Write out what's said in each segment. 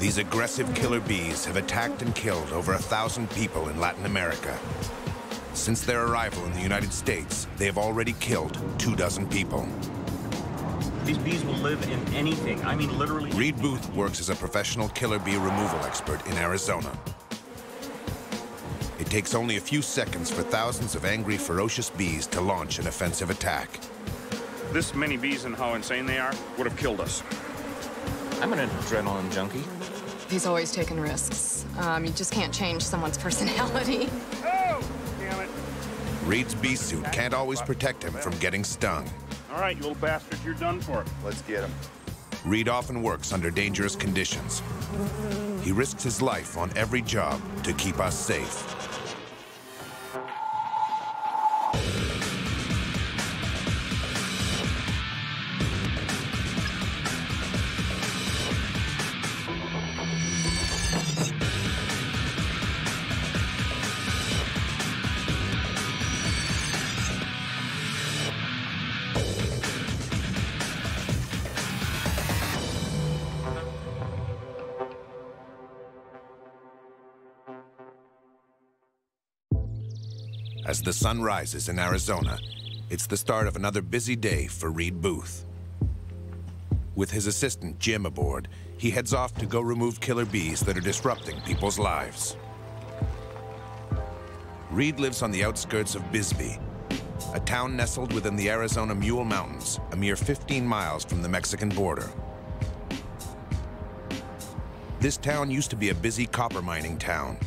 These aggressive killer bees have attacked and killed over 1,000 people in Latin America. Since their arrival in the United States, they have already killed 24 people. These bees will live in anything. I mean, literally. Reed Booth works as a professional killer bee removal expert in Arizona. It takes only a few seconds for thousands of angry, ferocious bees to launch an offensive attack. This many bees and how insane they are would have killed us. I'm an adrenaline junkie. He's always taking risks. You just can't change someone's personality. Oh, damn it. Reed's bee suit can't always protect him from getting stung. All right, you little bastard, you're done for. Let's get him. Reed often works under dangerous conditions. He risks his life on every job to keep us safe. As the sun rises in Arizona, it's the start of another busy day for Reed Booth. With his assistant, Jim, aboard, he heads off to go remove killer bees that are disrupting people's lives. Reed lives on the outskirts of Bisbee, a town nestled within the Arizona Mule Mountains, a mere 15 miles from the Mexican border. This town used to be a busy copper mining town.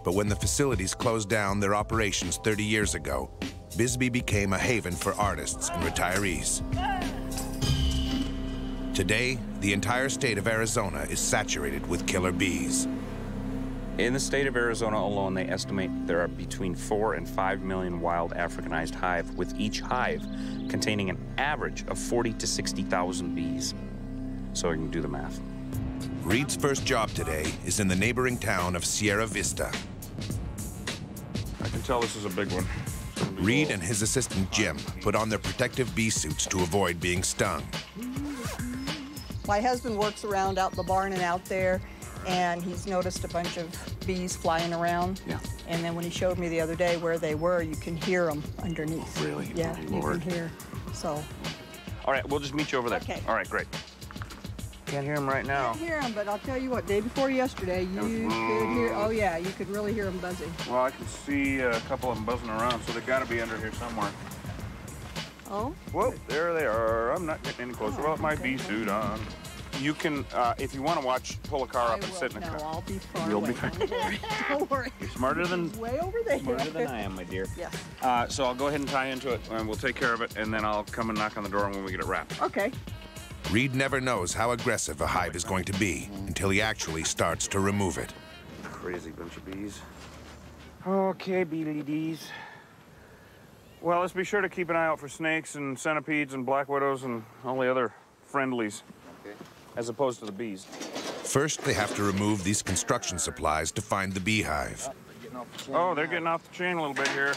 But when the facilities closed down their operations 30 years ago, Bisbee became a haven for artists and retirees. Today, the entire state of Arizona is saturated with killer bees. In the state of Arizona alone, they estimate there are between 4 and 5 million wild Africanized hives, with each hive containing an average of 40 to 60,000 bees. So you can do the math. Reed's first job today is in the neighboring town of Sierra Vista. I can tell this is a big one. Reed and his assistant, Jim, put on their protective bee suits to avoid being stung. My husband works around out the barn and out there, and he's noticed a bunch of bees flying around. Yeah. And then when he showed me the other day where they were, you can hear them underneath. Really? Yeah, Oh, you Lord. can hear. So. All right, we'll just meet you over there. Okay. All right, great. Can't hear him right now. Can't hear them, but I'll tell you what, day before yesterday, you could hear, oh yeah, you could really hear them buzzing. Well, I can see a couple of them buzzing around, so they got to be under here somewhere. Oh? Whoa, there they are. I'm not getting any closer. Well, my bee suit on. You can, if you want to watch, pull a car up and sit in a car. No, I'll be far You'll away. be fine. Don't worry. Don't worry. You're smarter than Way over there. Smarter than I am, my dear. Yeah. So I'll go ahead and tie into it, and we'll take care of it, and then I'll come and knock on the door when we get it wrapped. Okay. Reed never knows how aggressive a hive is going to be until he actually starts to remove it. Crazy bunch of bees. Okay, bee ladies. Well, let's be sure to keep an eye out for snakes and centipedes and black widows and all the other friendlies, as opposed to the bees. First, they have to remove these construction supplies to find the beehive. Oh, they're getting off the chain a little bit here.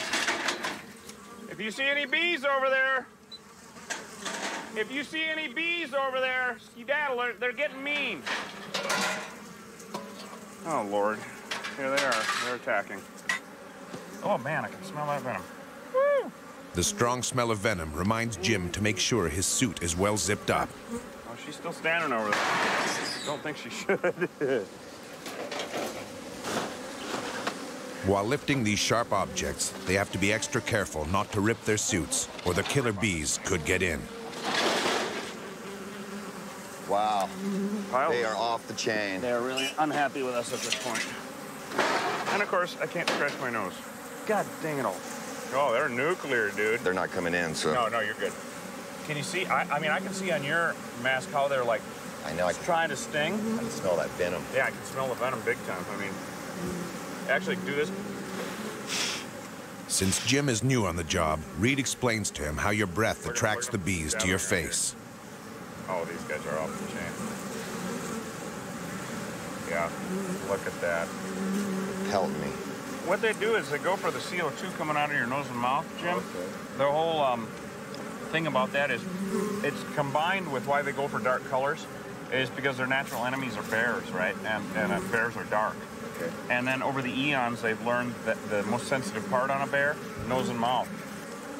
If you see any bees over there, skedaddle, they're getting mean. Oh, Lord. Here they are. They're attacking. Oh, man, I can smell that venom. Woo! The strong smell of venom reminds Jim to make sure his suit is well zipped up. Oh, she's still standing over there. Don't think she should. While lifting these sharp objects, they have to be extra careful not to rip their suits, or the killer bees could get in. Wow. They are off the chain. They're really unhappy with us at this point. And, of course, I can't scratch my nose. God dang it all. Oh, they're nuclear, dude. They're not coming in, so. No, you're good. Can you see? I mean, I can see on your mask how they're, like, I know. I can trying to sting. smell that venom. Yeah, I can smell the venom big time. I mean, actually, do this. Since Jim is new on the job, Reed explains to him how your breath attracts the bees to your face. Oh, these guys are off the chain. Yeah, look at that. Help me. What they do is they go for the CO2 coming out of your nose and mouth, Jim. Okay. The whole thing about that is it's combined with why they go for dark colors. is because their natural enemies are bears, right? And bears are dark. Okay. And then over the eons, they've learned that the most sensitive part on a bear, nose and mouth.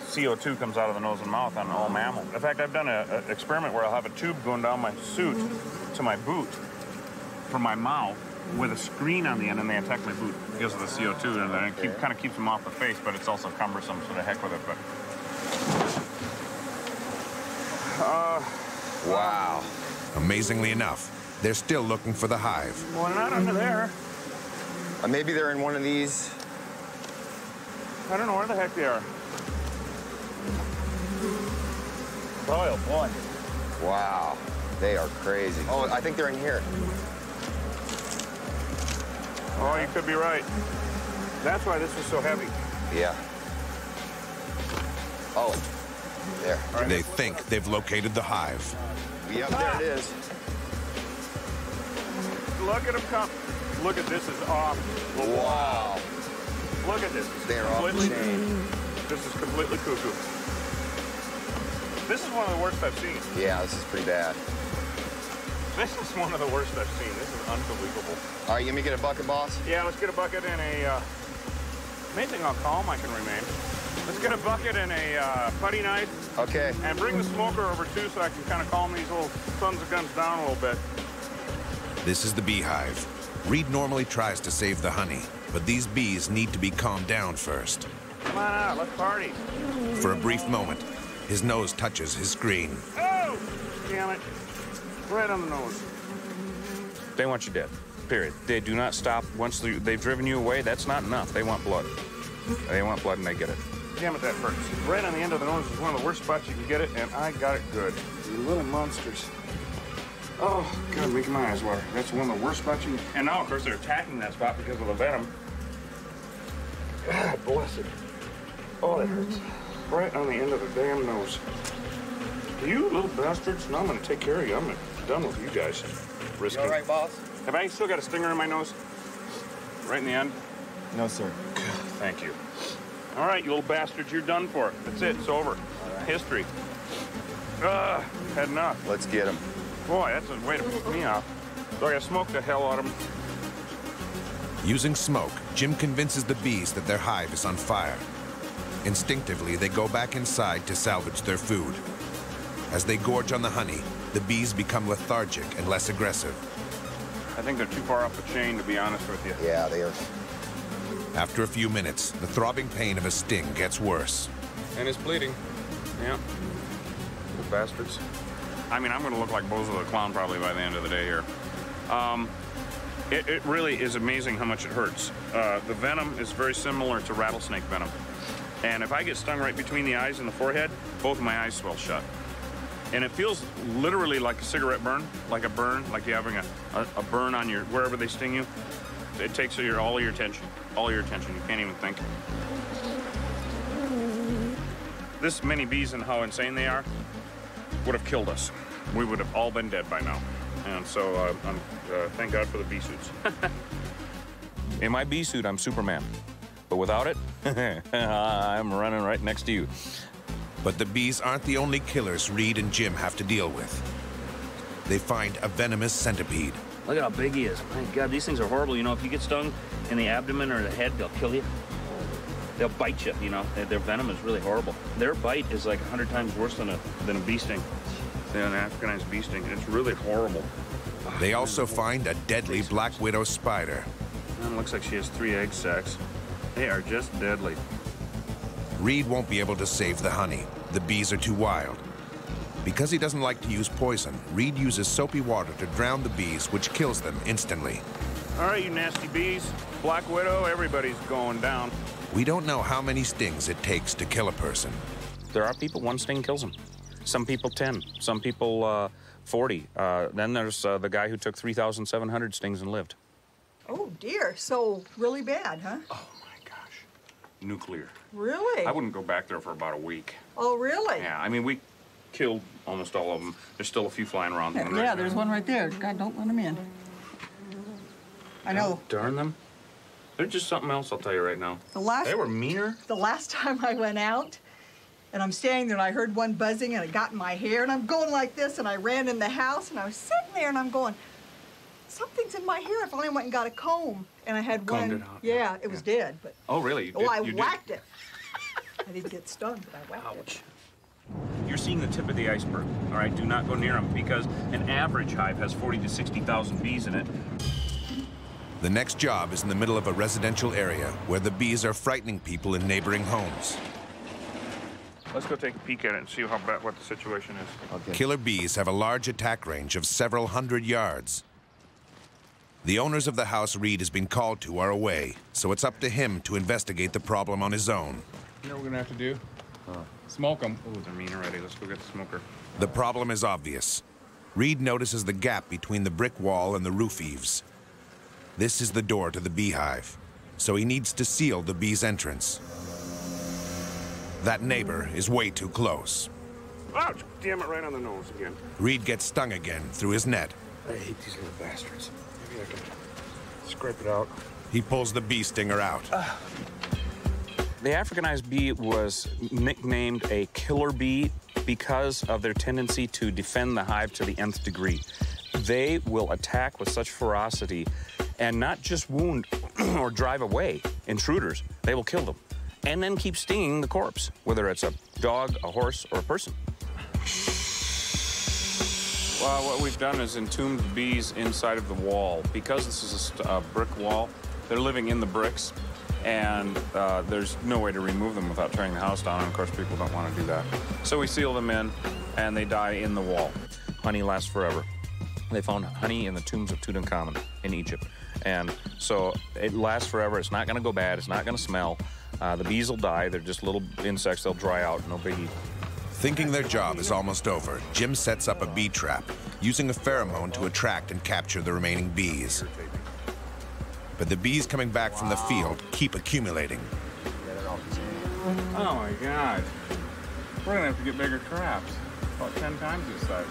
CO2 comes out of the nose and mouth on all mammals. In fact, I've done an experiment where I'll have a tube going down my suit to my boot from my mouth with a screen on the end, and they attack my boot because of the CO2, and then it kind of keeps them off the face, but it's also cumbersome, so the heck with it. But Wow. Amazingly enough, they're still looking for the hive. well, they're not under there. Maybe they're in one of these. I don't know where the heck they are. Oh boy. Wow. They are crazy. Oh, I think they're in here. Oh, you could be right. That's why this was so heavy. Yeah. Oh, there. They think they've located the hive. Yep, there it is. Look at them come. Look at this is off. Wow. Look at this. They're off the chain. This is completely cuckoo. This is one of the worst I've seen. Yeah, this is pretty bad. This is one of the worst I've seen. This is unbelievable. All right, you want me to get a bucket, boss? Yeah, let's get a bucket and a... amazing how calm I can remain. Let's get a bucket and a putty knife. Okay. And bring the smoker over too so I can kind of calm these little sons of guns down a little bit. This is the beehive. Reed normally tries to save the honey, but these bees need to be calmed down first. Come on out, let's party. For a brief moment, his nose touches his screen. Oh! Damn it. Right on the nose. They want you dead, period. They do not stop. Once they've driven you away, that's not enough. They want blood. They want blood and they get it. Damn it, that hurts. Right on the end of the nose is one of the worst spots you can get it, and I got it good. You little monsters. Oh, God, making my eyes water. That's one of the worst spots you can... And now, of course, they're attacking that spot because of the venom. God bless it. Oh, that hurts. Right on the end of the damn nose. You little bastards. Now I'm going to take care of you. I'm done with you guys. Risky. You all right, boss? Have I still got a stinger in my nose? Right in the end? No, sir. Thank you. All right, you little bastards, you're done for. That's it. It's over. History. Had enough. Let's get him. Boy, that's a way to piss me off. So I gotta smoke the hell out of them. Using smoke, Jim convinces the bees that their hive is on fire. Instinctively, they go back inside to salvage their food. As they gorge on the honey, the bees become lethargic and less aggressive. I think they're too far off the chain, to be honest with you. Yeah, they are. After a few minutes, the throbbing pain of a sting gets worse. And it's bleeding. Yeah. Little bastards. I mean, I'm gonna look like Bozo the Clown probably by the end of the day here. It really is amazing how much it hurts. The venom is very similar to rattlesnake venom. And if I get stung right between the eyes and the forehead, both of my eyes swell shut. And it feels literally like a cigarette burn, like you're having a burn on your, wherever they sting you. It takes all your attention. You can't even think. This many bees and how insane they are would have killed us. We would have all been dead by now. And so thank God for the bee suits. In my bee suit, I'm Superman. But without it, I'm running right next to you. But the bees aren't the only killers Reed and Jim have to deal with. They find a venomous centipede. Look at how big he is. My God, these things are horrible. You know, if you get stung in the abdomen or the head, they'll kill you. They'll bite you, you know. Their venom is really horrible. Their bite is like 100 times worse than a bee sting, than an Africanized bee sting. It's really horrible. They also find a deadly black widow spider. And it looks like she has 3 egg sacs. They are just deadly. Reed won't be able to save the honey. The bees are too wild. Because he doesn't like to use poison, Reed uses soapy water to drown the bees, which kills them instantly. All right, you nasty bees. Black widow, everybody's going down. We don't know how many stings it takes to kill a person. There are people, 1 sting kills them. Some people 10, some people 40. Then there's the guy who took 3,700 stings and lived. Oh, dear. So really bad, huh? Oh, my gosh. Nuclear. Really? I wouldn't go back there for about a week. Oh, really? Yeah, I mean, we killed almost all of them. There's still a few flying around. Yeah, there's one right there. God, don't let him in. I know. Darn them. They're just something else, I'll tell you right now. The last They were meaner. The last time I went out, And I'm standing there, and I heard one buzzing, and it got in my hair, and I'm going like this, and I ran in the house, and I was sitting there, and I'm going, something's in my hair. I finally went and got a comb, and I had Combed one. it out, yeah, it was dead, but. Oh, really? I whacked it. I didn't get stung, but I whacked it. You're seeing the tip of the iceberg, all right? Do not go near them because an average hive has 40 to 60,000 bees in it. The next job is in the middle of a residential area where the bees are frightening people in neighboring homes. Let's go take a peek at it and see what the situation is. Okay. Killer bees have a large attack range of several hundred yards. The owners of the house Reed has been called to are away, so it's up to him to investigate the problem on his own. You know what we're gonna have to do? Smoke them. Oh, they're mean already. Let's go get the smoker. The problem is obvious. Reed notices the gap between the brick wall and the roof eaves. This is the door to the beehive, so he needs to seal the bees' entrance. That neighbor is way too close. Ouch! Damn it, right on the nose again. Reed gets stung again through his net. I hate these little bastards. Maybe I can scrape it out. He pulls the bee stinger out. The Africanized bee was nicknamed a killer bee because of their tendency to defend the hive to the nth degree. They will attack with such ferocity and not just wound or drive away intruders, they will kill them and then keep stinging the corpse, whether it's a dog, a horse, or a person. Well, what we've done is entombed the bees inside of the wall. Because this is a brick wall, they're living in the bricks, and there's no way to remove them without tearing the house down, and of course people don't want to do that. So we seal them in, and they die in the wall. Honey lasts forever. They found honey in the tombs of Tutankhamun in Egypt. And so it lasts forever. It's not going to go bad. It's not going to smell. The bees will die. They're just little insects. They'll dry out. No biggie. Thinking their job is almost over, Jim sets up a bee trap, using a pheromone to attract and capture the remaining bees. But the bees coming back from the field keep accumulating. Oh my God. We're gonna have to get bigger traps. About 10 times this size.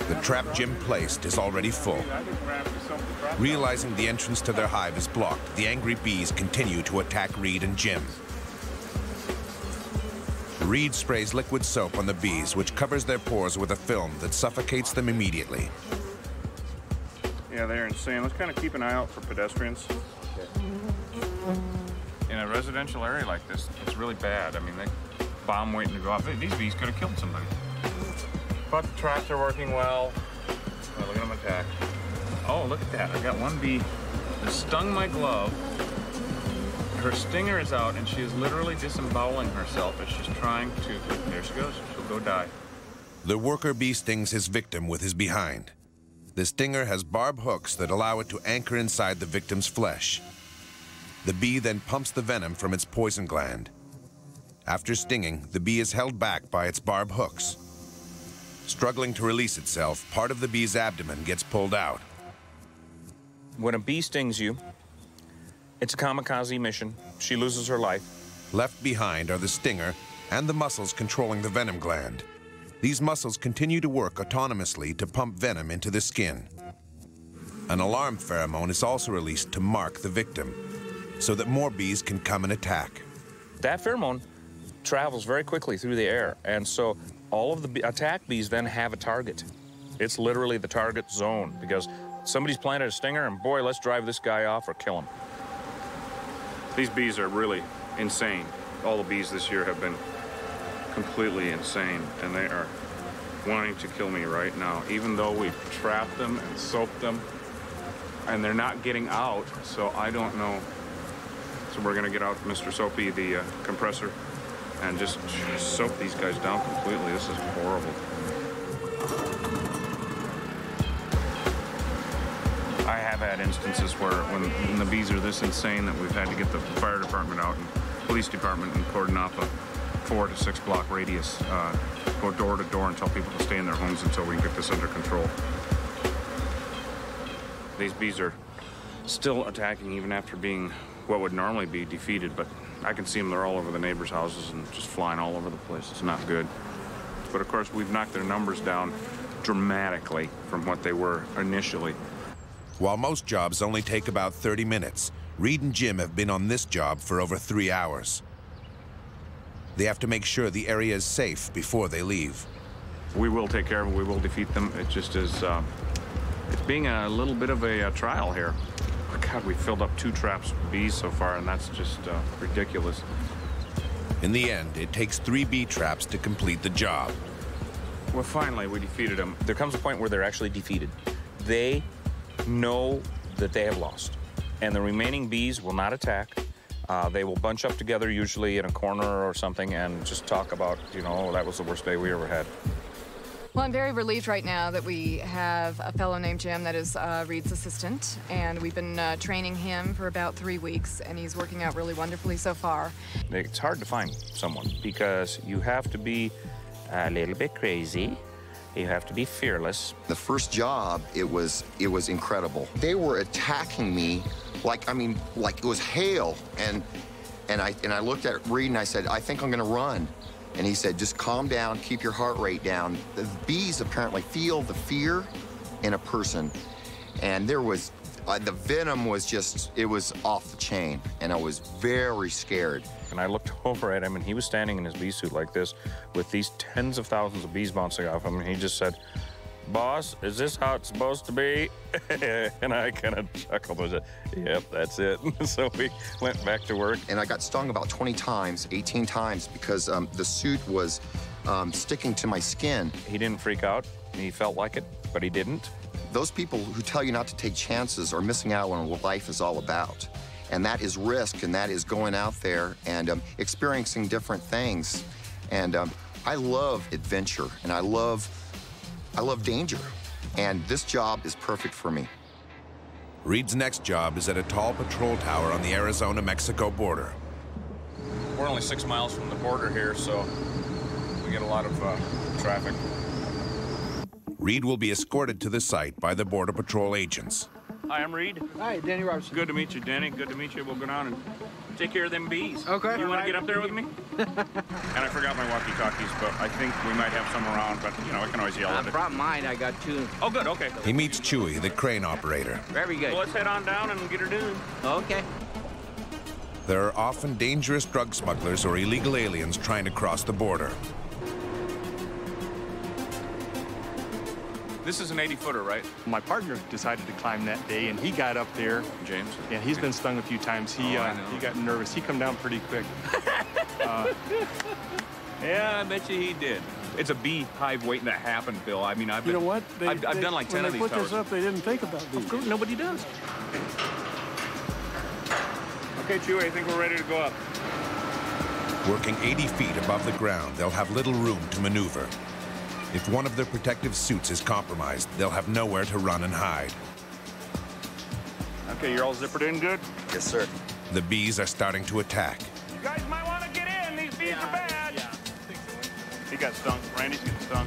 The trap Jim placed is already full. I think we're gonna have to self the trap. Realizing the entrance to their hive is blocked, the angry bees continue to attack Reed and Jim. Reed sprays liquid soap on the bees, which covers their pores with a film that suffocates them immediately. Yeah, they're insane. Let's kind of keep an eye out for pedestrians. In a residential area like this, it's really bad. I mean, they bomb waiting to go off. These bees could have killed somebody. But the traps are working well. Oh, look at them attack. Oh, look at that. I got one bee that stung my glove. Her stinger is out, and she is literally disemboweling herself as she's trying to... There she goes. She'll go die. The worker bee stings his victim with his behind. The stinger has barb hooks that allow it to anchor inside the victim's flesh. The bee then pumps the venom from its poison gland. After stinging, the bee is held back by its barb hooks. Struggling to release itself, part of the bee's abdomen gets pulled out. When a bee stings you, it's a kamikaze mission. She loses her life. Left behind are the stinger and the muscles controlling the venom gland. These muscles continue to work autonomously to pump venom into the skin. An alarm pheromone is also released to mark the victim, so that more bees can come and attack. That pheromone travels very quickly through the air, and so all of the attack bees then have a target. It's literally the target zone, because somebody's planted a stinger, and boy, let's drive this guy off or kill him. These bees are really insane. All the bees this year have been completely insane, and they are wanting to kill me right now, even though we've trapped them and soaked them, and they're not getting out, so I don't know. So we're gonna get out Mr. Soapy, the compressor, and just soak these guys down completely. This is horrible. I have had instances where when the bees are this insane that we've had to get the fire department out and police department and cordon off a 4 to 6 block radius, go door to door and tell people to stay in their homes until we get this under control. These bees are still attacking even after being what would normally be defeated, but I can see them. They're all over the neighbors' houses and just flying all over the place. It's not good. But of course, we've knocked their numbers down dramatically from what they were initially. While most jobs only take about 30 minutes, Reed and Jim have been on this job for over 3 hours. They have to make sure the area is safe before they leave. We will take care of them. We will defeat them. It just is, it's being a little bit of a trial here. Oh, God, we filled up 2 traps with bees so far, and that's just ridiculous. In the end, it takes 3 bee traps to complete the job. Well, finally, we defeated them. There comes a point where they're actually defeated. They know that they have lost, and the remaining bees will not attack. They will bunch up together, usually in a corner or something, and just talk about, you know, oh, that was the worst day we ever had. Well, I'm very relieved right now that we have a fellow named Jim that is Reed's assistant, and we've been training him for about 3 weeks, and he's working out really wonderfully so far. It's hard to find someone because you have to be a little bit crazy. You have to be fearless. The first job, it was incredible. They were attacking me like it was hail, and I looked at Reed and I said, I think I'm gonna run. And he said, just calm down, keep your heart rate down. The bees apparently feel the fear in a person. And there was, the venom was just, it was off the chain. And I was very scared. And I looked over at him, and he was standing in his bee suit like this with these tens of thousands of bees bouncing off him. And he just said, boss, is this how it's supposed to be? And I kind of chuckled and said, yep, that's it. So we went back to work. And I got stung about 20 times, 18 times, because the suit was sticking to my skin. He didn't freak out. He felt like it, but he didn't. Those people who tell you not to take chances are missing out on what life is all about. And that is risk, and that is going out there and experiencing different things. And I love adventure, and I love danger, and this job is perfect for me. Reed's next job is at a tall patrol tower on the Arizona-Mexico border. We're only 6 miles from the border here, so we get a lot of traffic. Reed will be escorted to the site by the Border Patrol agents. Hi, I'm Reed. Hi, Danny Robertson. Good to meet you, Danny. Good to meet you. We'll go down and take care of them bees. Okay. You want to get up there with me? And I forgot my walkie-talkies, but I think we might have some around, but, you know, I can always yell at I it. brought mine. I got 2. Oh, good. Okay. He meets Chewy, the crane operator. Very good. Well, let's head on down and get her done. Okay. There are often dangerous drug smugglers or illegal aliens trying to cross the border. This is an 80-footer, right? My partner decided to climb that day, and he got up there. James? Yeah, he's been stung a few times. He got nervous. He come down pretty quick. Yeah, I bet you he did. It's a bee hive waiting to happen, Bill. I mean, I've You know what? I've done like 10 of these When they put towers. this up, they didn't think about bees. Of course, nobody does. Okay, Chewy, I think we're ready to go up. Working 80 feet above the ground, they'll have little room to maneuver. If one of their protective suits is compromised, they'll have nowhere to run and hide. Okay, you're all zippered in good? Yes, sir. The bees are starting to attack. You guys might want to get in. These bees are bad. Yeah, I think so. He got stung. Randy's getting stung.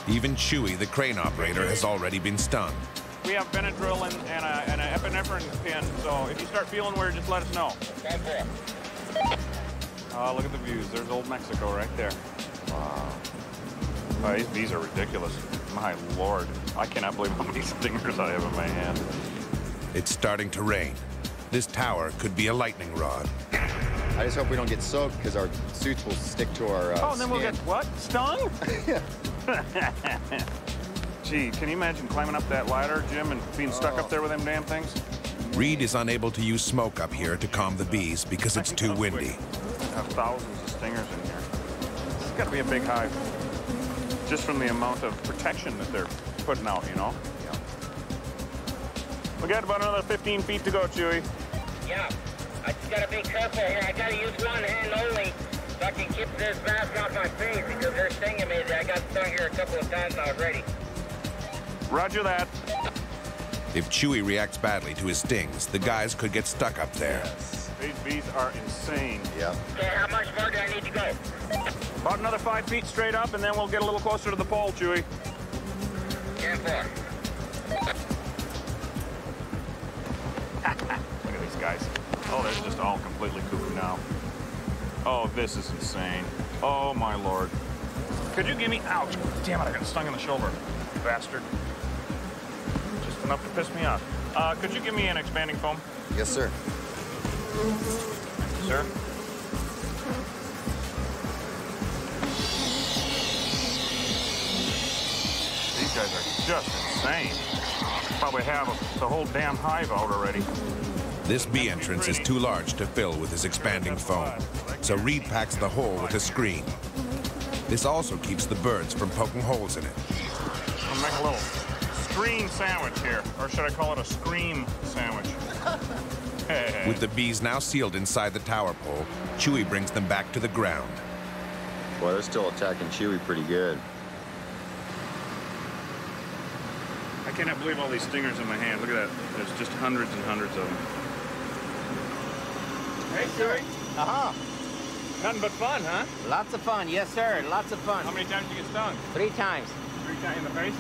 Even Chewy, the crane operator, has already been stung. We have Benadryl and an epinephrine pin, so if you start feeling weird, just let us know. Oh, look at the views. There's old Mexico right there. Wow. Oh, these bees are ridiculous. My Lord. I cannot believe how many stingers I have in my hand. It's starting to rain. This tower could be a lightning rod. I just hope we don't get soaked because our suits will stick to our Oh, and then we'll skin. get what? Stung? Gee, can you imagine climbing up that ladder, Jim, and being stuck up there with them damn things? Reed is unable to use smoke up here to calm the bees because it's too windy. I have thousands of stingers in here. It's got to be a big hive. Just from the amount of protection that they're putting out, you know? Yeah. We got about another 15 feet to go, Chewy. Yeah. I just got to be careful here. I got to use one hand only so I can keep this mask off my face because they're stinging me. I got stung here a couple of times already. Roger that. If Chewy reacts badly to his stings, the guys could get stuck up there. Yes. These bees are insane. Yeah. Okay, how much more do I need to go? About another 5 feet straight up, and then we'll get a little closer to the pole, Chewy. 10-4. Look at these guys. Oh, they're just all completely cuckoo now. Oh, this is insane. Oh, my Lord. Could you give me... Ouch. Damn it, I got stung in the shoulder. Bastard. Just enough to piss me off. Could you give me an expanding foam? Yes, sir. sir. These guys are just insane. Probably have the whole damn hive out already. This bee entrance is too large to fill with his expanding foam, so Reed packs the hole with a screen. This also keeps the birds from poking holes in it. I'll make a little screen sandwich here, or should I call it a scream sandwich? With the bees now sealed inside the tower pole, Chewy brings them back to the ground. Boy, they're still attacking Chewy pretty good. I cannot believe all these stingers in my hand. Look at that. There's just hundreds and hundreds of them. Hey, Chewy. Uh-huh. Nothing but fun, huh? Lots of fun, yes, sir. Lots of fun. How many times did you get stung? 3 times. 3 times in the face?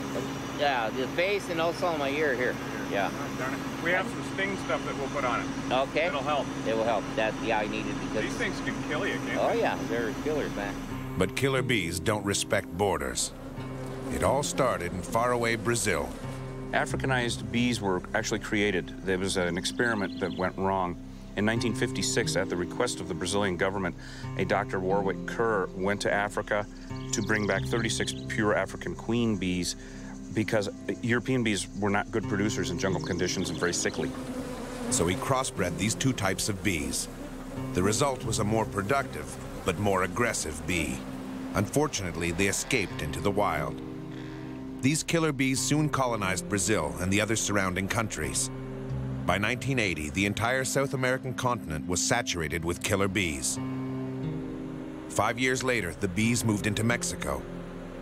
Yeah, the face and also in my ear here. Yeah. Oh, darn it. We have some sting stuff that we'll put on it. Okay. It'll help. It will help. Yeah, I need it because... These things can kill you, can't Oh, they? yeah. They're killers, man. But killer bees don't respect borders. It all started in faraway Brazil. Africanized bees were actually created. There was an experiment that went wrong. In 1956, at the request of the Brazilian government, a Dr. Warwick Kerr went to Africa to bring back 36 pure African queen bees because European bees were not good producers in jungle conditions and very sickly. So he crossbred these 2 types of bees. The result was a more productive, but more aggressive bee. Unfortunately, they escaped into the wild. These killer bees soon colonized Brazil and the other surrounding countries. By 1980, the entire South American continent was saturated with killer bees. 5 years later, the bees moved into Mexico,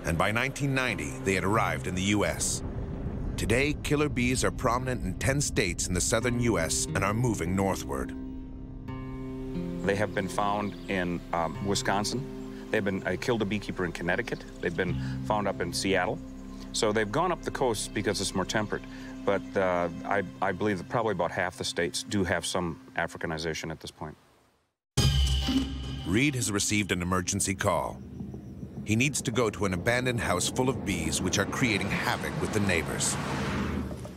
and by 1990, they had arrived in the U.S. Today, killer bees are prominent in 10 states in the southern U.S. and are moving northward. They have been found in Wisconsin. I killed a beekeeper in Connecticut. They've been found up in Seattle. So they've gone up the coast because it's more temperate. But I believe that probably about half the states do have some Africanization at this point. Reed has received an emergency call. He needs to go to an abandoned house full of bees which are creating havoc with the neighbors.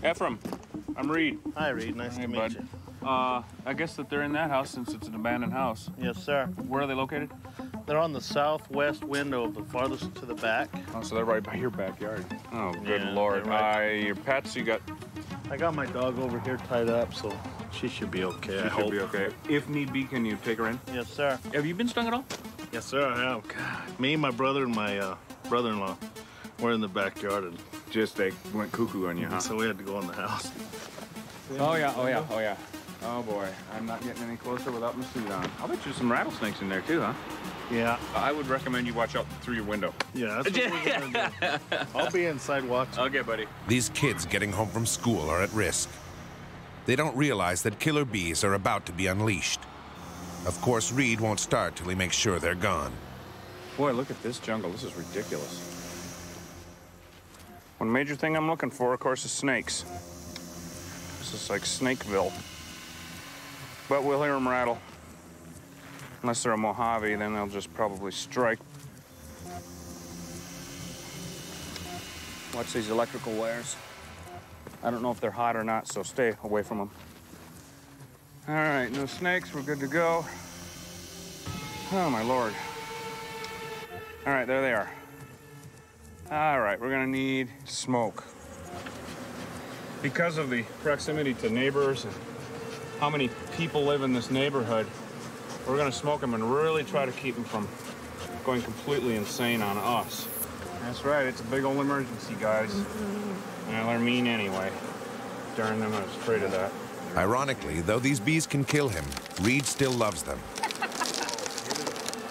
Ephraim, I'm Reed. Hi, Reed. Nice to meet you. I guess that they're in that house since it's an abandoned house. Yes, sir. Where are they located? They're on the southwest window, the farthest to the back. Oh, so they're right by your backyard. Oh, good Yeah, Lord. they're right. Your pets, you got... I got my dog over here tied up, so she should be okay. She should be okay. If need be, can you take her in? Yes, sir. Have you been stung at all? Yes, sir, I have. God. Me, my brother, and my brother-in-law were in the backyard, and Just they went cuckoo on you, huh? so we had to go in the house. Oh, yeah, oh, yeah, oh, yeah. Oh, boy. I'm not getting any closer without my suit on. I'll bet there's some rattlesnakes in there, too, huh? Yeah. I would recommend you watch out through your window. Yeah, that's what we're gonna do. I'll be inside watching. Okay, buddy. These kids getting home from school are at risk. They don't realize that killer bees are about to be unleashed. Of course, Reed won't start till he makes sure they're gone. Boy, look at this jungle. This is ridiculous. One major thing I'm looking for, of course, is snakes. This is like Snakeville. But we'll hear them rattle. Unless they're a Mojave, then they'll just probably strike. Watch these electrical wires. I don't know if they're hot or not, so stay away from them. All right, no snakes, we're good to go. Oh, my Lord. All right, there they are. All right, we're gonna need smoke. Because of the proximity to neighbors and how many people live in this neighborhood, we're gonna smoke them and really try to keep them from going completely insane on us. That's right, it's a big old emergency, guys. Well, they're mean anyway. Darn them, I was afraid of that. Ironically, though these bees can kill him, Reed still loves them.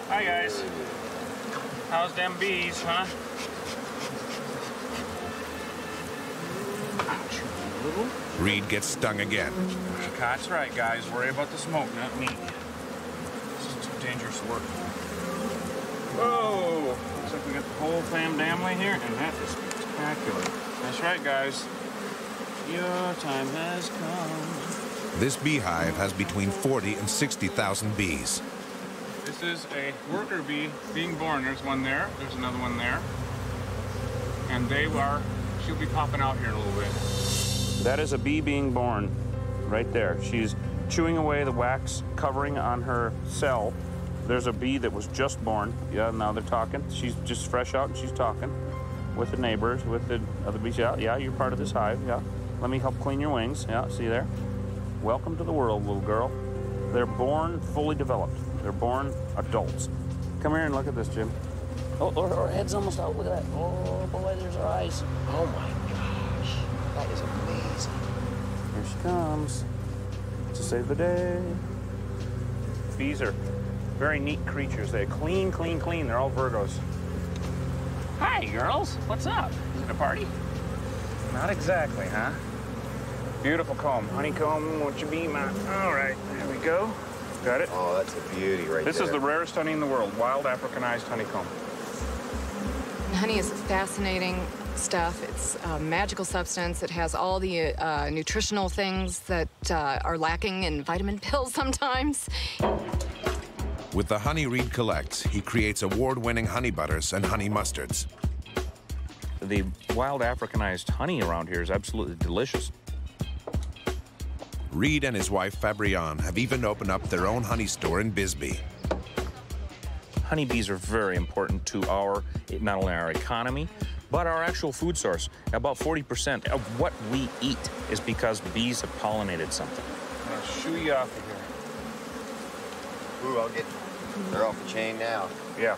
Hi, guys. How's them bees, huh? Reed gets stung again. That's right, guys. Worry about the smoke, not me. This is too dangerous work. Whoa! Looks like we got the whole family here, and that is spectacular. That's right, guys. Your time has come. This beehive has between 40 and 60,000 bees. This is a worker bee being born. There's one there. There's another one there. And she'll be popping out here in a little bit. That is a bee being born right there. She's chewing away the wax covering on her cell. There's a bee that was just born. Yeah, now they're talking. She's just fresh out and she's talking with the neighbors, with the other bees. Yeah, yeah, you're part of this hive. Yeah, let me help clean your wings. Yeah, see there? Welcome to the world, little girl. They're born fully developed. They're born adults. Come here and look at this, Jim. Oh, her head's almost out. Look at that. Oh, boy, there's her eyes. Oh, my gosh. That is amazing. Here she comes to save the day. Bees are very neat creatures. They're clean, clean, clean. They're all Virgos. Hi, girls. What's up? Is it a party? Not exactly, huh? Beautiful comb. Honeycomb, won't you be my... All right, there we go. Got it? Oh, that's a beauty right there. This is the rarest honey in the world, wild Africanized honeycomb. Honey is fascinating stuff. It's a magical substance. It has all the nutritional things that are lacking in vitamin pills sometimes. With the honey Reed collects, he creates award-winning honey butters and honey mustards. The wild Africanized honey around here is absolutely delicious. Reed and his wife Fabrienne have even opened up their own honey store in Bisbee. Honeybees are very important to not only our economy, but our actual food source. About 40% of what we eat is because bees have pollinated something. I'll shoo you off of Ooh, I'll get... They're off the chain now. here. Yeah.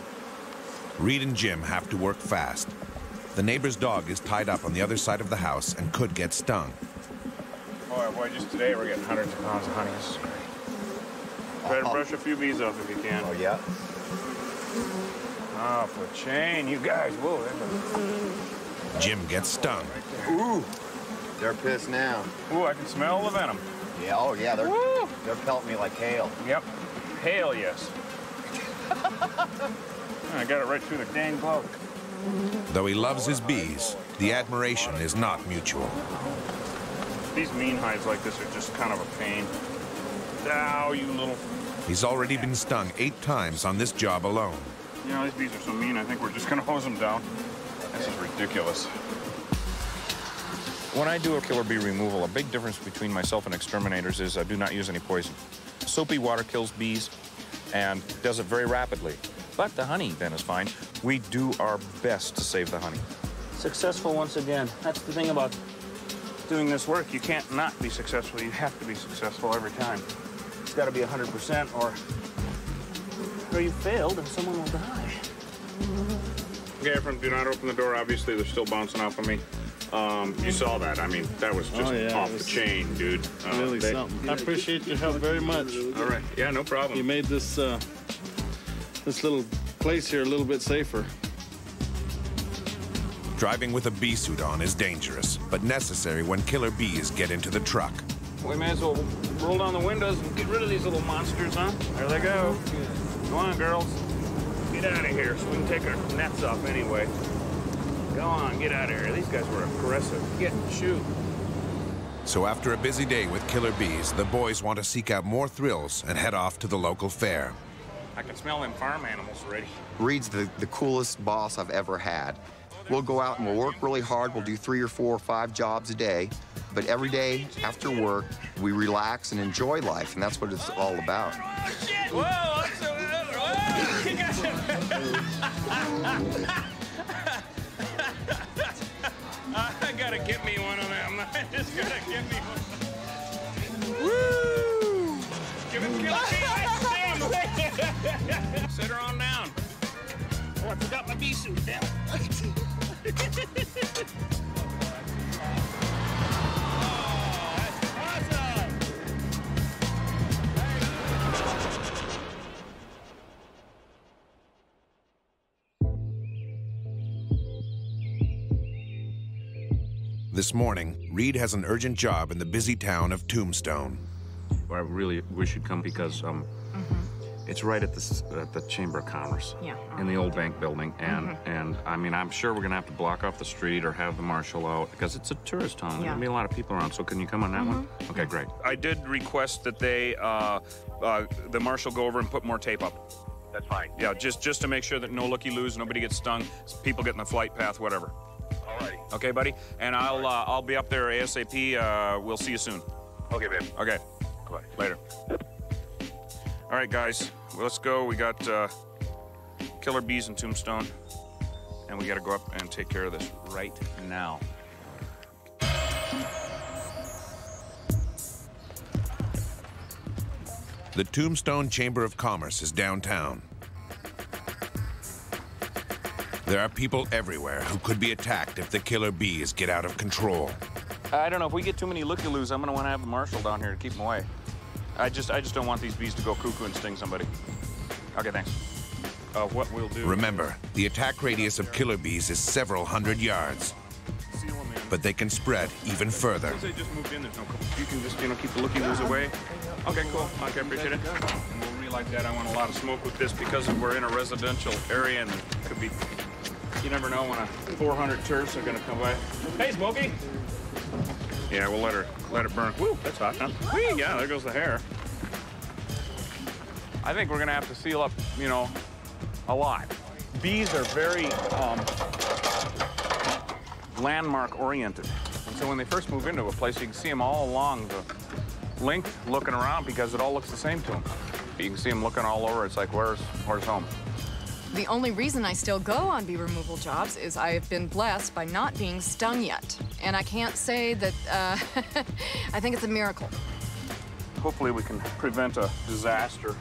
Reed and Jim have to work fast. The neighbor's dog is tied up on the other side of the house and could get stung. Boy, just today we're getting hundreds of pounds of honey. This is great. Better brush a few bees off if you can. Oh, yeah? Off the chain, you guys. Whoa, Jim gets stung. Ooh, they're pissed now. Ooh, I can smell the venom. Yeah, oh, yeah, they're pelting me like hail. Yep. Hail, yes. I got it right through the dang glove. Though he loves his bees, the admiration is not mutual. These mean hives like this are just kind of a pain. Ow, you little... He's already been stung 8 times on this job alone. You know, these bees are so mean, I think we're just gonna hose them down. This is ridiculous. When I do a killer bee removal, a big difference between myself and exterminators is I do not use any poison. Soapy water kills bees and does it very rapidly. But the honey then is fine. We do our best to save the honey. Successful once again. That's the thing about doing this work. You can't not be successful. You have to be successful every time. It's got to be 100% or you failed and someone will die. Okay, everyone, do not open the door. Obviously, they're still bouncing off of me. You saw that. I mean, that was just off the chain, dude. Really something. I appreciate your help very much. All right. Yeah, no problem. You made this this little place here a little bit safer. Driving with a bee suit on is dangerous, but necessary when killer bees get into the truck. We may as well roll down the windows and get rid of these little monsters, huh? There they go. Go on, girls. Get out of here so we can take our nets off anyway. Go on, get out of here. These guys were aggressive. Get, shoot. So after a busy day with killer bees, the boys want to seek out more thrills and head off to the local fair. I can smell them farm animals already. Reed's the coolest boss I've ever had. We'll go out and we'll work really hard. We'll do 3 or 4 or 5 jobs a day. But every day after work, we relax and enjoy life, and that's what it's all about. Oh, shit! Whoa! I gotta get me one of them. I just gotta get me one. Woo! Give it, kill it. Sit her on down. Oh, I forgot my bee suit. Damn it. This morning, Reed has an urgent job in the busy town of Tombstone. I really wish you'd come because it's right at the Chamber of Commerce in the old bank building. And I mean, I'm sure we're going to have to block off the street or have the marshal out because it's a tourist town. There's going to be a lot of people around. So can you come on that one? Okay, great. I did request that they, the marshal go over and put more tape up. That's fine. Yeah, just to make sure that no looky-loos, nobody gets stung, people get in the flight path, whatever. Alrighty. Okay, buddy? And I'll be up there ASAP. We'll see you soon. Okay, babe. Okay. Bye. Later. All right, guys, let's go. We got killer bees in Tombstone, and we got to go up and take care of this right now. The Tombstone Chamber of Commerce is downtown. There are people everywhere who could be attacked if the killer bees get out of control. I don't know, if we get too many looky-loos, I'm gonna wanna have a marshal down here to keep them away. I just don't want these bees to go cuckoo and sting somebody. Okay, thanks. What we'll do... Remember, the attack radius of killer bees is several hundred yards, but they can spread even further. They just moved in, there's no... You can just, keep the looky-loos away. Okay, cool. Okay, appreciate it. And we'll relight that. I want a lot of smoke with this because we're in a residential area and it could be... You never know when 400 turfs are gonna come by. Hey, Smokey! Yeah, we'll let it burn. Woo, that's hot, huh? Whee, yeah, there goes the hair. I think we're gonna have to seal up, a lot. Bees are very landmark oriented. And so when they first move into a place, you can see them all along the length looking around because it all looks the same to them. You can see them looking all over. It's like, where's home? The only reason I still go on bee removal jobs is I've been blessed by not being stung yet. And I can't say that, I think it's a miracle. Hopefully we can prevent a disaster.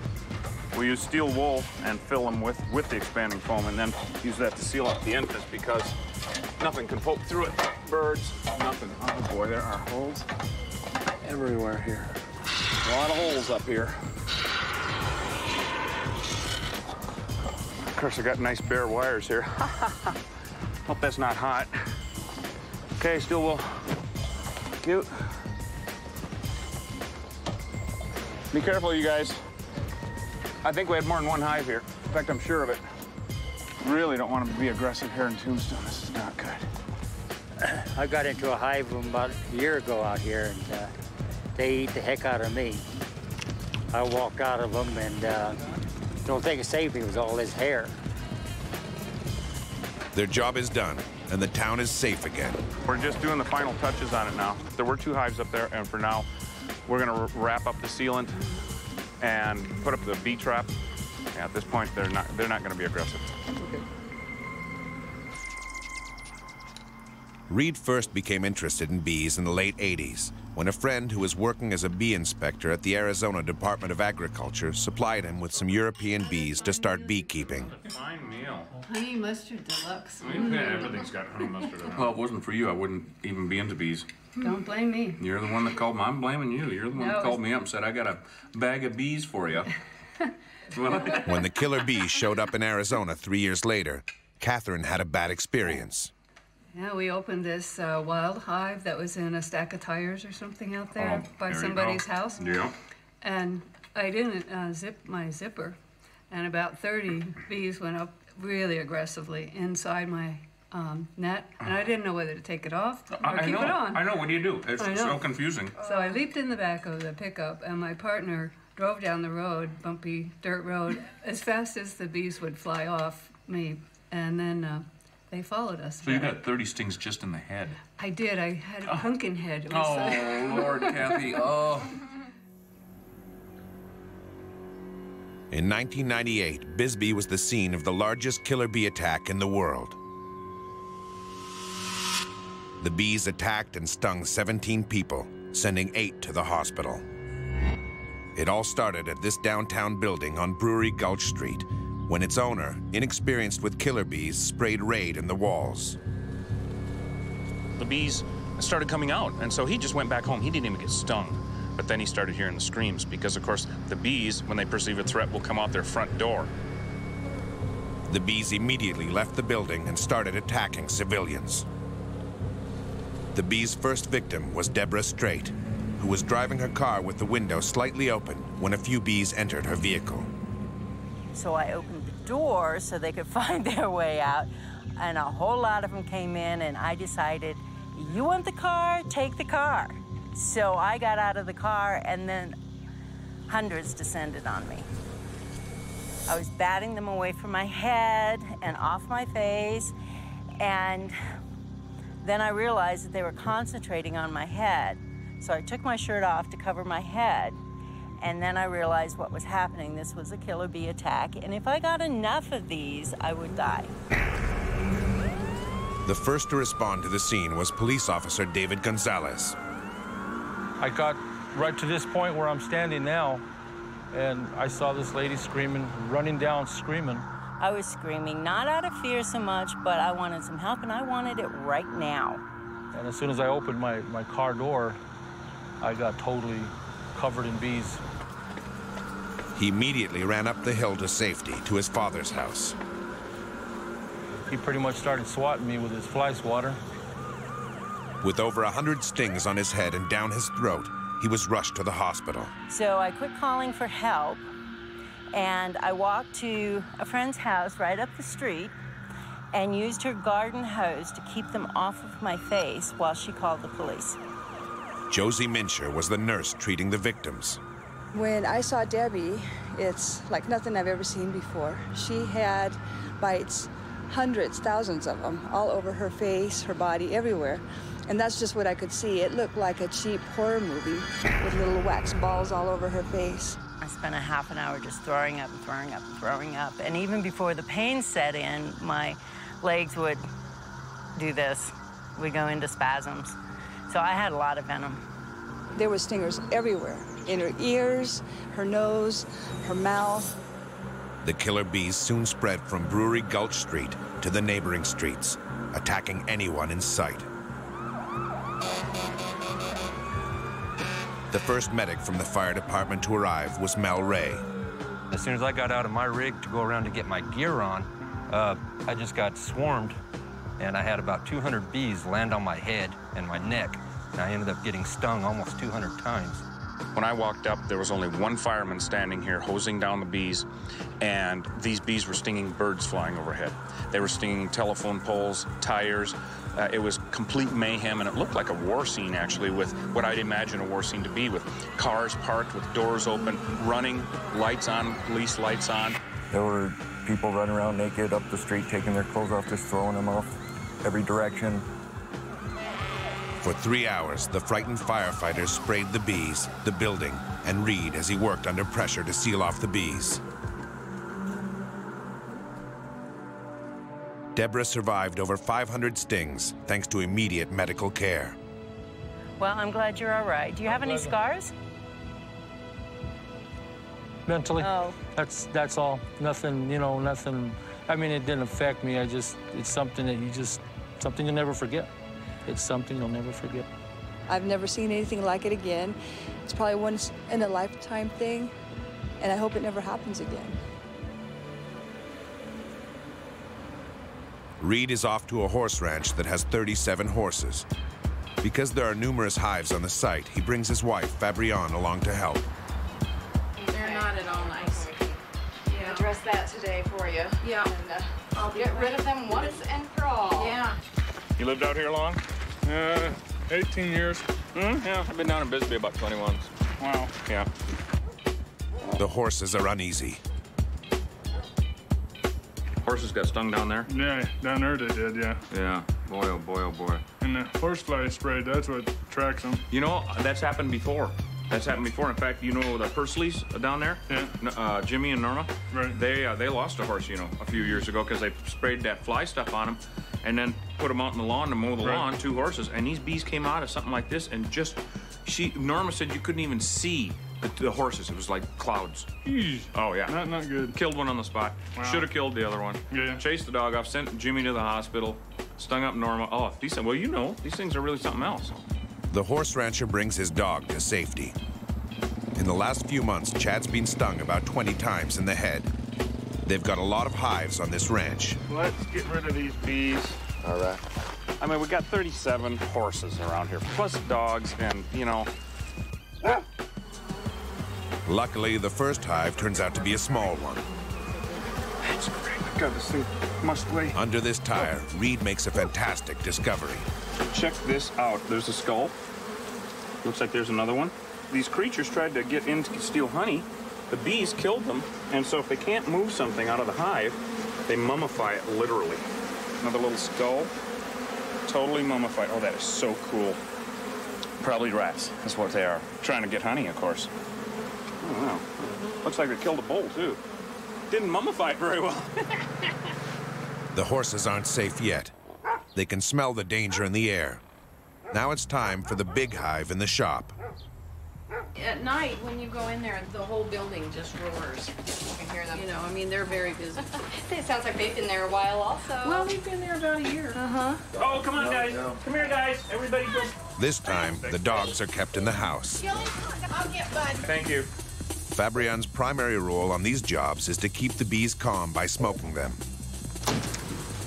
We use steel wool and fill them with the expanding foam and then use that to seal up the entrance because nothing can poke through it. Birds, nothing. Oh boy, there are holes everywhere here. A lot of holes up here. Of course, I got nice bare wires here. Hope that's not hot. Okay, steel wool. Cute. Be careful, you guys. I think we had more than one hive here. In fact, I'm sure of it. Really don't want to be aggressive here in Tombstone. This is not good. I got into a hive room about a year ago out here, and they ate the heck out of me. I walked out of them, and the only thing that saved me was all his hair. Their job is done, and the town is safe again. We're just doing the final touches on it now. There were 2 hives up there, and for now, we're gonna wrap up the sealant and put up the bee trap. Yeah, at this point, they're not gonna be aggressive. Okay. Reed first became interested in bees in the late 80s, when a friend who was working as a bee inspector at the Arizona Department of Agriculture supplied him with some European bees to start beekeeping. Fine meal. Honey mustard deluxe. Everything's got honey mustard in it. Well, if it wasn't for you, I wouldn't even be into bees. Don't blame me. You're the one that called me. I'm blaming you. You're the one that called me up and said, I got a bag of bees for you. When the killer bees showed up in Arizona 3 years later, Catherine had a bad experience. Yeah, we opened this wild hive that was in a stack of tires or something out there by somebody's house. Yeah. And I didn't zip my zipper, and about 30 bees went up really aggressively inside my net, and I didn't know whether to take it off or keep it on. I know. What do you do? It's so confusing. So I leaped in the back of the pickup, and my partner drove down the road, bumpy dirt road, as fast as the bees would fly off me, and then they followed us. So you got 30 stings just in the head? I did. I had a pumpkin head. It was, oh, Lord, Kathy. Oh. In 1998, Bisbee was the scene of the largest killer bee attack in the world. The bees attacked and stung 17 people, sending 8 to the hospital. It all started at this downtown building on Brewery Gulch Street, when its owner, inexperienced with killer bees, sprayed Raid in the walls. The bees started coming out, and so he just went back home. He didn't even get stung. But then he started hearing the screams because, of course, the bees, when they perceive a threat, will come out their front door. The bees immediately left the building and started attacking civilians. The bees' first victim was Deborah Strait, who was driving her car with the window slightly open when a few bees entered her vehicle. So I opened the door so they could find their way out, and a whole lot of them came in, and I decided, you want the car? Take the car. So I got out of the car, and then hundreds descended on me. I was batting them away from my head and off my face, and then I realized that they were concentrating on my head. So I took my shirt off to cover my head, And then I realized what was happening. This was a killer bee attack, and if I got enough of these, I would die. The first to respond to the scene was police officer David Gonzalez. I got right to this point where I'm standing now, and I saw this lady screaming, running down, screaming. I was screaming, not out of fear so much, but I wanted some help, and I wanted it right now. And as soon as I opened my car door, I got totally covered in bees. He immediately ran up the hill to safety, to his father's house. He pretty much started swatting me with his fly swatter. With over 100 stings on his head and down his throat, he was rushed to the hospital. So I quit calling for help, and I walked to a friend's house right up the street and used her garden hose to keep them off of my face while she called the police. Josie Mincher was the nurse treating the victims. When I saw Debbie, it's like nothing I've ever seen before. She had bites, hundreds, thousands of them, all over her face, her body, everywhere. And that's just what I could see. It looked like a cheap horror movie with little wax balls all over her face. I spent a half an hour just throwing up and throwing up and throwing up. And even before the pain set in, my legs would do this. We'd go into spasms. So I had a lot of venom. There were stingers everywhere, in her ears, her nose, her mouth. The killer bees soon spread from Brewery Gulch Street to the neighboring streets, attacking anyone in sight. The first medic from the fire department to arrive was Mel Ray. As soon as I got out of my rig to go around to get my gear on, I just got swarmed, and I had about 200 bees land on my head and my neck, and I ended up getting stung almost 200 times. When I walked up, there was only one fireman standing here hosing down the bees, and these bees were stinging birds flying overhead. They were stinging telephone poles, tires. It was complete mayhem, and it looked like a war scene, actually, with what I'd imagine a war scene to be, with cars parked, with doors open, running, lights on, police lights on. There were people running around naked up the street, taking their clothes off, just throwing them off every direction. For 3 hours, the frightened firefighters sprayed the bees, the building, and Reed as he worked under pressure to seal off the bees. Deborah survived over 500 stings thanks to immediate medical care. Well, I'm glad you're all right. Do you have any scars? Mentally, Oh. That's all. Nothing, you know, nothing. I mean, it didn't affect me. It's something that something you'll never forget. It's something you'll never forget. I've never seen anything like it again. It's probably once in a lifetime thing, and I hope it never happens again. Reed is off to a horse ranch that has 37 horses. Because there are numerous hives on the site, he brings his wife, Fabrienne, along to help. They're not at all nice. Yeah. Address that today for you. Yeah. And I'll get rid of them once and for all. Yeah. You lived out here long? 18 years. Yeah, I've been down in Bisbee about 21. Wow. Yeah. The horses are uneasy. Horses got stung down there? Yeah, down there they did, yeah. Yeah. Boy, oh boy, oh boy. And the horsefly spray, that's what tracks them. You know, that's happened before. That's happened before. In fact, you know the Pursleys down there? Yeah. Jimmy and Norma? Right. They lost a horse, you know, a few years ago because they sprayed that fly stuff on them and then put them out in the lawn to mow the lawn, 2 horses, and these bees came out of something like this and just, Norma said you couldn't even see the horses. It was like clouds. Eesh. Oh, yeah. Not good. Killed one on the spot. Wow. Should have killed the other one. Yeah. Chased the dog off, sent Jimmy to the hospital, stung up Norma. Oh, decent. Well, you know, these things are really something else. The horse rancher brings his dog to safety. In the last few months, Chad's been stung about 20 times in the head. They've got a lot of hives on this ranch. Let's get rid of these bees. All right. I mean, we got 37 horses around here, plus dogs, and, you know. Luckily, the first hive turns out to be a small one. That's great. God, this thing must weigh. Under this tire, Reed makes a fantastic discovery. Check this out. There's a skull. Looks like there's another one. These creatures tried to get in to steal honey. The bees killed them, and so if they can't move something out of the hive, they mummify it literally. Another little skull, totally mummified. Oh, that is so cool. Probably rats, that's what they are. Trying to get honey, of course. don't know. Looks like they killed a bull, too. Didn't mummify it very well. The horses aren't safe yet. They can smell the danger in the air. Now it's time for the big hive in the shop. At night, when you go in there, the whole building just roars. You can hear them. You know, I mean, they're very busy. It sounds like they've been there a while also. Well, we've been there about a year. Uh-huh. Oh, come on, guys. Come here, guys. Everybody go. This time, the dogs are kept in the house. I'll get Bud. Thank you. Fabian's primary role on these jobs is to keep the bees calm by smoking them.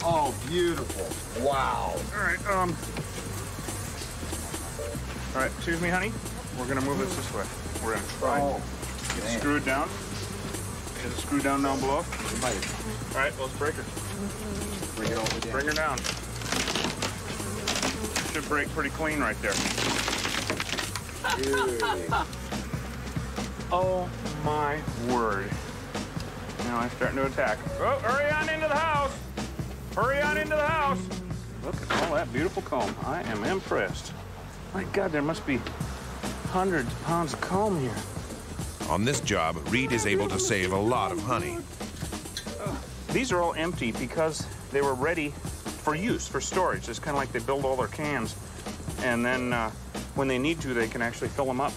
Oh, beautiful. Wow. All right, all right, excuse me, honey. We're gonna move this way. We're gonna try. Get it screwed down. Get it screwed down below. All right, let's break her. Bring it over there. Bring her down. Should break pretty clean right there. Oh my word. Now I'm starting to attack. Oh, hurry on into the house. Hurry on into the house. Look at all that beautiful comb. I am impressed. My God, there must be hundreds of pounds of comb here. On this job, Reed is able to save a lot of honey. These are all empty because they were ready for use, for storage. It's kind of like they build all their cans, and then when they need to, they can actually fill them up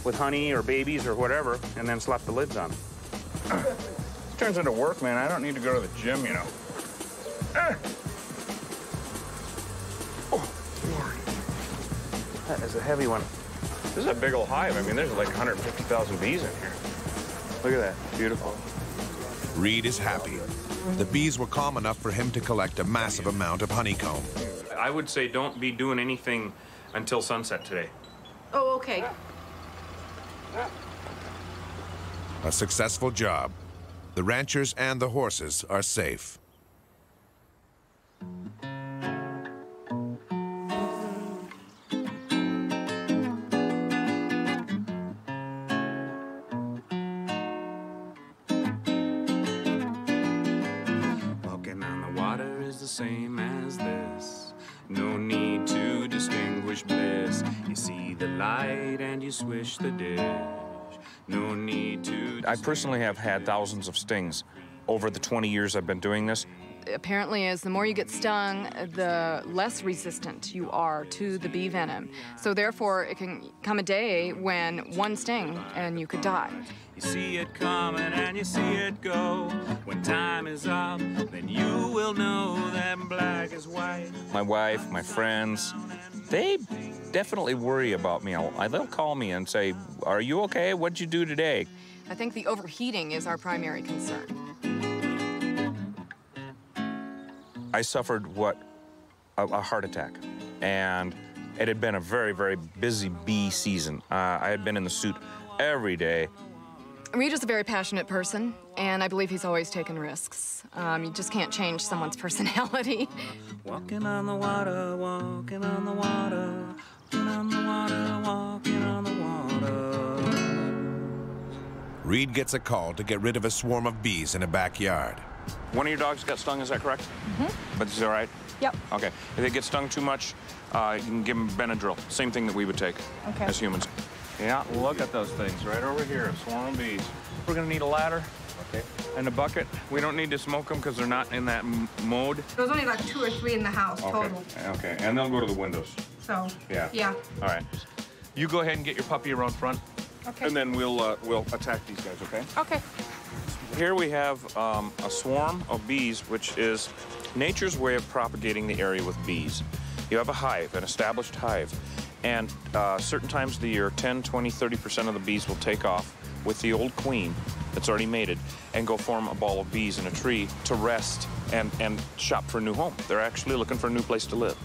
with honey or babies or whatever, and then slap the lids on. This turns into work, man. I don't need to go to the gym, you know. Oh, Lord. That is a heavy one. This is a big old hive. I mean, there's like 150,000 bees in here. Look at that. Beautiful. Reed is happy. The bees were calm enough for him to collect a massive amount of honeycomb. I would say don't be doing anything until sunset today. Oh, okay. A successful job. The ranchers and the horses are safe. Walking on the water is the same as this. No need to distinguish bliss. You see the light and you swish the dish. No need to... I personally have had thousands of stings over the 20 years I've been doing this. Apparently, as the more you get stung, the less resistant you are to the bee venom. So therefore, it can come a day when one sting and you could die. You see it coming and you see it go. When time is up, then you will know that black is white. My wife, my friends, they definitely worry about me. They'll call me and say, "Are you okay? What'd you do today?" I think the overheating is our primary concern. I suffered a heart attack, and it had been a very, very busy bee season. I had been in the suit every day. Reed is a very passionate person, and I believe he's always taken risks. You just can't change someone's personality. Walking on the water, walking on the water, walking on the water, walking on the water. Reed gets a call to get rid of a swarm of bees in a backyard. One of your dogs got stung, is that correct? Mm-hmm. But is all right? Yep. Okay. If they get stung too much, you can give them Benadryl. Same thing that we would take as humans. Yeah, look at those things right over here, a swarm of bees. We're gonna need a ladder and a bucket. We don't need to smoke them because they're not in that mode. There's only like 2 or 3 in the house total. Okay, and they'll go to the windows. So, yeah. All right. You go ahead and get your puppy around front. Okay. And then we'll attack these guys, okay? Okay. Here we have a swarm of bees, which is nature's way of propagating the area with bees. You have a hive, an established hive, and certain times of the year, 10, 20, 30% of the bees will take off with the old queen that's already mated and go form a ball of bees in a tree to rest and shop for a new home. They're actually looking for a new place to live.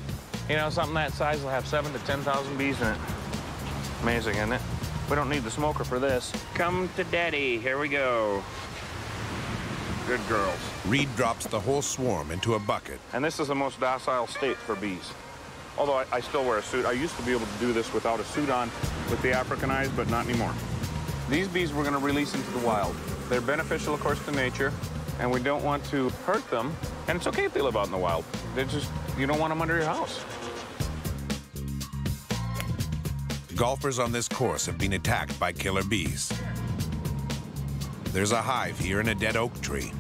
You know, something that size will have 7,000 to 10,000 bees in it. Amazing, isn't it? We don't need the smoker for this. Come to daddy, here we go. Good girls. Reed drops the whole swarm into a bucket. And this is the most docile state for bees. Although I still wear a suit. I used to be able to do this without a suit on with the Africanized, but not anymore. These bees we're going to release into the wild. They're beneficial, of course, to nature, and we don't want to hurt them. And it's okay if they live out in the wild. You don't want them under your house. Golfers on this course have been attacked by killer bees. There's a hive here in a dead oak tree.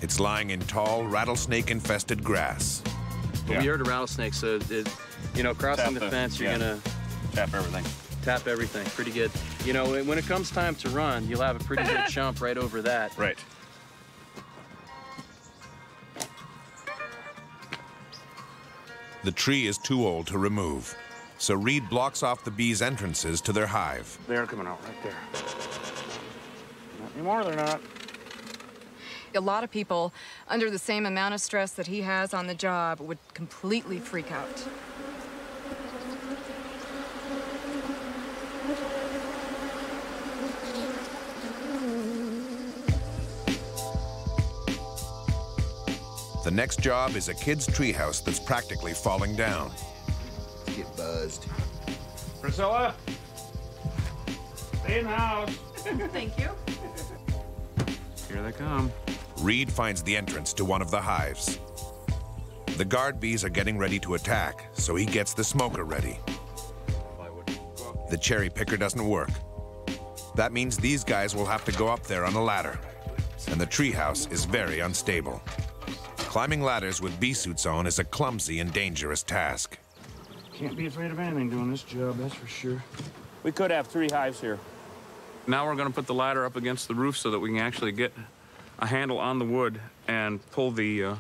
It's lying in tall, rattlesnake-infested grass. Well, we heard a rattlesnake, so you know, crossing the fence, you're gonna tap everything. Tap everything, pretty good. You know, when it comes time to run, you'll have a pretty good jump right over that. Right. The tree is too old to remove, so Reed blocks off the bees' entrances to their hive. They're coming out right there. Not anymore, they're not. A lot of people, under the same amount of stress that he has on the job, would completely freak out. The next job is a kid's treehouse that's practically falling down. Let's get buzzed. Priscilla, stay in the house. Thank you. Here they come. Reed finds the entrance to one of the hives. The guard bees are getting ready to attack, so he gets the smoker ready. The cherry picker doesn't work. That means these guys will have to go up there on a ladder, and the treehouse is very unstable. Climbing ladders with bee suits on is a clumsy and dangerous task. Can't be afraid of anything doing this job, that's for sure. We could have 3 hives here. Now we're going to put the ladder up against the roof so that we can actually get a handle on the wood and pull the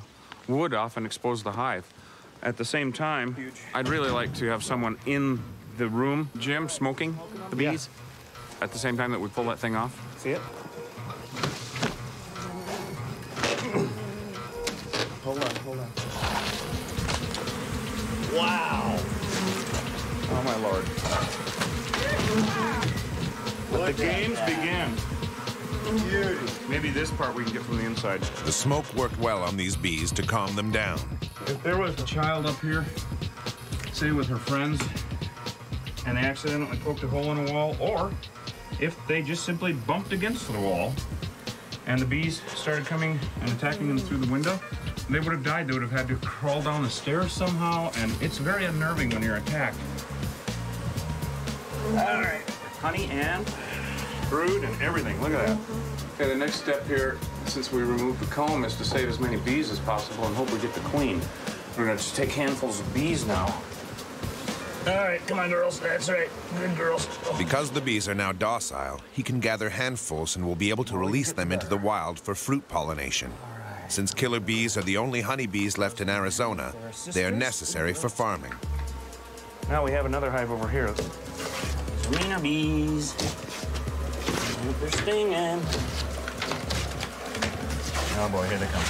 wood off and expose the hive. At the same time, I'd really like to have someone in the room, Jim, smoking the bees, at the same time that we pull that thing off. See it? Hold on. Wow! Oh, my Lord. Let the games begin. Beauty. Maybe this part we can get from the inside. The smoke worked well on these bees to calm them down. If there was a child up here, say with her friends, and they accidentally poked a hole in a wall, or if they just simply bumped against the wall and the bees started coming and attacking them through the window, they would have died. They would have had to crawl down the stairs somehow, and it's very unnerving when you're attacked. All right, honey and brood and everything. Look at that. Okay, the next step here, since we removed the comb, is to save as many bees as possible and hope we get the queen. We're gonna just take handfuls of bees now. All right, come on, girls. That's right. Good girls. Because the bees are now docile, he can gather handfuls and will be able to release them into the wild for fruit pollination. Since killer bees are the only honeybees left in Arizona, they are necessary for farming. Now we have another hive over here. Arena bees. They're stinging. Oh boy, here they come.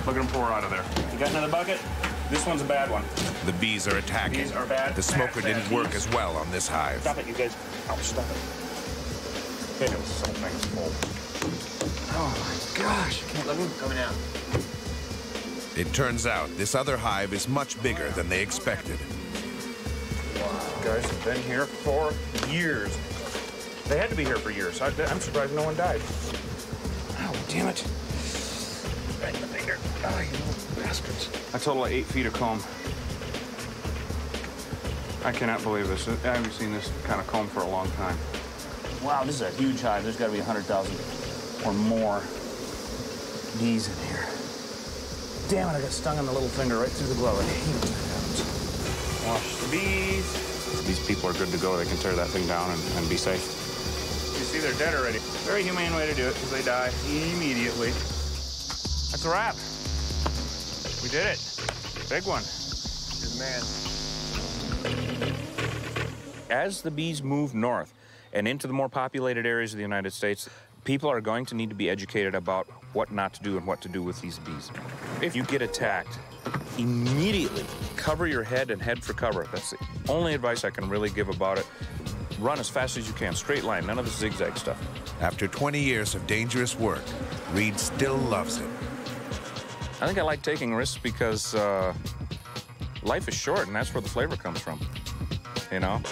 Look at them pour out of there. You got another bucket? This one's a bad one. The bees are attacking. Bees are bad. The smoker didn't work as well on this hive. Stop it, you guys. Oh, stop it. Okay, it was something's full. Oh my gosh, I can't let me coming out. It turns out this other hive is much bigger than they expected. Guys have been here for years. They had to be here for years. I'm surprised no one died. Oh, damn it. Right in the finger. Oh, you little bastards. A total of 8 feet of comb. I cannot believe this. I haven't seen this kind of comb for a long time. Wow, this is a huge hive. There's got to be 100,000 or more bees in here. Damn it, I got stung on the little finger right through the glove. I hate when that happens. Wash the bees. These people are good to go. They can tear that thing down and be safe. You see, they're dead already. Very humane way to do it, because they die immediately. That's a wrap. We did it. Big one. Good man. As the bees move north and into the more populated areas of the United States, people are going to need to be educated about what not to do and what to do with these bees. If you get attacked, immediately cover your head and head for cover. That's the only advice I can really give about it. Run as fast as you can, straight line, none of the zigzag stuff. After 20 years of dangerous work, Reed still loves it. I think I like taking risks because life is short, and that's where the flavor comes from, you know?